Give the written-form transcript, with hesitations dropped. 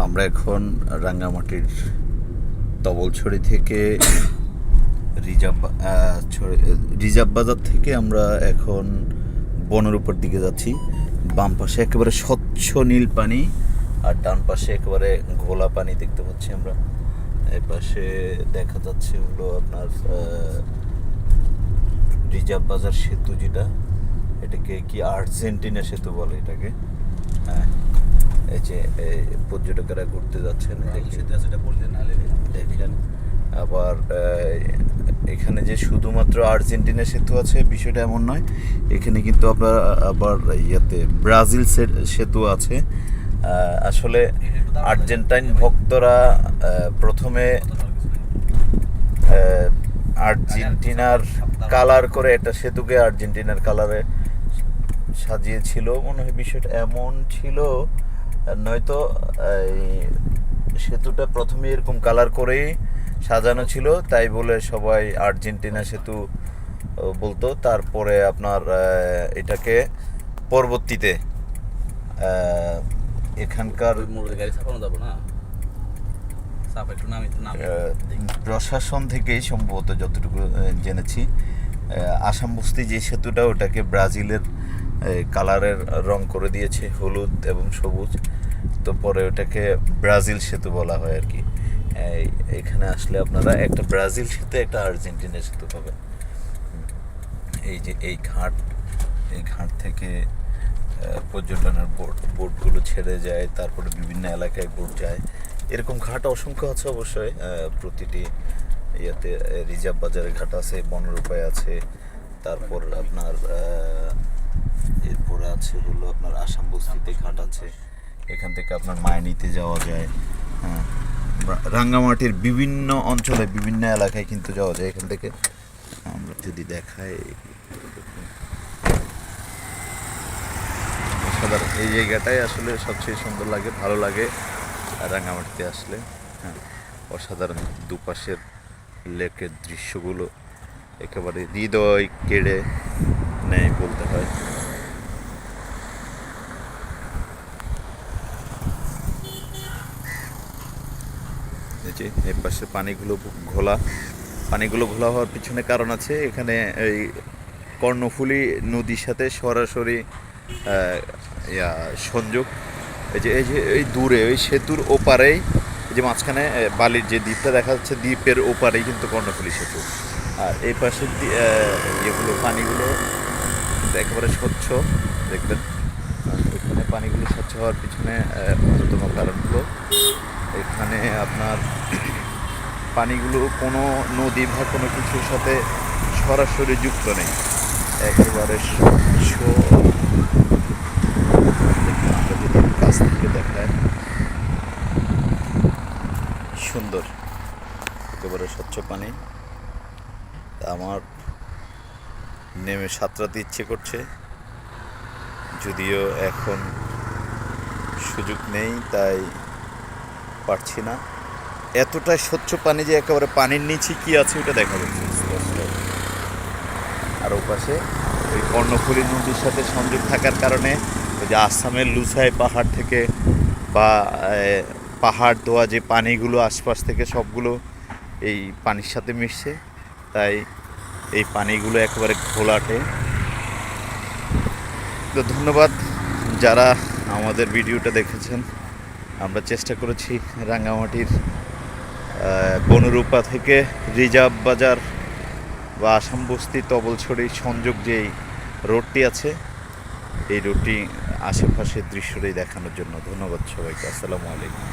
আমরা এখন রাঙ্গামাটির তবলছড়ি থেকে রিজার্ভ বাজার থেকে আমরা এখন বনের উপর দিকে যাচ্ছি। বাম পাশে একেবারে স্বচ্ছ নীল পানি আর ডান পাশে একেবারে ঘোলা পানি দেখতে পাচ্ছি আমরা। এই পাশে দেখা যাচ্ছে হলো আপনার রিজার্ভ বাজার সেতু, যেটা এটাকে কি আর্জেন্টিনা সেতু বলে এটাকে। হ্যাঁ, এই যে পর্যটকেরা ঘুরতে যাচ্ছেন দেখেন। আবার এখানে যে শুধুমাত্র আর্জেন্টিনা সেতু আছে বিষয়টা এমন নয়, এখানে কিন্তু আপনার আবার ব্রাজিল সেতু আছে। আসলে আর্জেন্টাইন ভক্তরা প্রথমে আর্জেন্টিনার কালার করে এটা সেতুকে আর্জেন্টিনার কালারে সাজিয়েছিল, মনে হয় বিষয়টা এমন ছিল। নয়তো এই সেতুটা প্রথমে এরকম কালার করেই সাজানো ছিল, তাই বলে সবাই আর্জেন্টিনা সেতু বলতো। তারপরে আপনার এটাকে পরবর্তীতে এখানকার প্রশাসন থেকেই সম্ভবত যতটুকু জেনেছি, আসাম বস্তি যে সেতুটা ওটাকে ব্রাজিলের কালারের রং করে দিয়েছে, হলুদ এবং সবুজ। তো পরে ওটাকে ব্রাজিল সেতু বলা হয় আর কি। এখানে আসলে আপনারা একটা ব্রাজিল সেতু, একটা আর্জেন্টিনা সেতু পাবেন। এই যে এই ঘাট থেকে পর্যটনের বোটগুলো ছেড়ে যায়, তারপরে বিভিন্ন এলাকায় বোট যায়। এরকম ঘাট অসংখ্য আছে অবশ্যই। প্রতিটি ইয়েতে রিজার্ভ বাজারের ঘাট আছে, বনরূপায় আছে, তারপর আপনার এরপরে আছে হলো আপনার আসাম বস্তিতে ঘাট আছে। এখান থেকে আপনার মায়ানিতে যাওয়া যায়। হ্যাঁ, রাঙ্গামাটির বিভিন্ন অঞ্চলে বিভিন্ন এলাকায় কিন্তু যাওয়া যায় এখান থেকে। আমরা যদি দেখাই, সাধারণ এই জায়গাটাই আসলে সবচেয়ে সুন্দর লাগে, ভালো লাগে রাঙ্গামাটিতে আসলে। হ্যাঁ, অসাধারণ দুপাশের লেকের দৃশ্যগুলো একেবারে হৃদয় কেড়ে নেয় বলতে হয়। এই পাশে পানিগুলো ঘোলা হওয়ার পিছনে কারণ আছে। এখানে এই কর্ণফুলী নদীর সাথে সরাসরি সংযোগ। এই দূরে ওই সেতুর ওপারেই, এই যে মাঝখানে বালির যে দ্বীপটা দেখা যাচ্ছে, দ্বীপের ওপারেই কিন্তু কর্ণফুলী সেতু। আর এই পাশের পানিগুলো একেবারে স্বচ্ছ দেখবেন। এখানে পানিগুলো স্বচ্ছ হওয়ার পিছনে অন্যতম কারণ হলো এখানে আপনার পানিগুলো কোনো নদী বা কোনো কিছুর সাথে সরাসরি যুক্ত নেই, একেবারে স্বচ্ছ। আমরা যদি কাছ থেকে দেখায়, সুন্দর একেবারে স্বচ্ছ পানি। আমার নেমে সাঁতরাতে ইচ্ছে করছে, যদিও এখন সুযোগ নেই তাই পারছি না। এতটাই স্বচ্ছ পানি যে একেবারে পানির নিচে কি আছে ওটা দেখা যাচ্ছে। আর ওপাশে ওই কর্ণফুলী নদীর সাথে সংযোগ থাকার কারণে ওই যে আসামের লুসাই পাহাড় থেকে বা পাহাড় ধোয়া যে পানিগুলো আশপাশ থেকে সবগুলো এই পানির সাথে মিশছে, তাই এই পানিগুলো একেবারে ঘোলাটে। তো ধন্যবাদ যারা আমাদের ভিডিওটা দেখেছেন। আমরা চেষ্টা করেছি রাঙ্গামাটির বনরূপা থেকে রিজার্ভ বাজার বা আসাম বস্তি তবলছড়ি সংযোগ যেই রোডটি আছে, এই রোডটি আশেপাশের দৃশ্যটাই দেখানোর জন্য। ধন্যবাদ সবাইকে। আসসালামু আলাইকুম।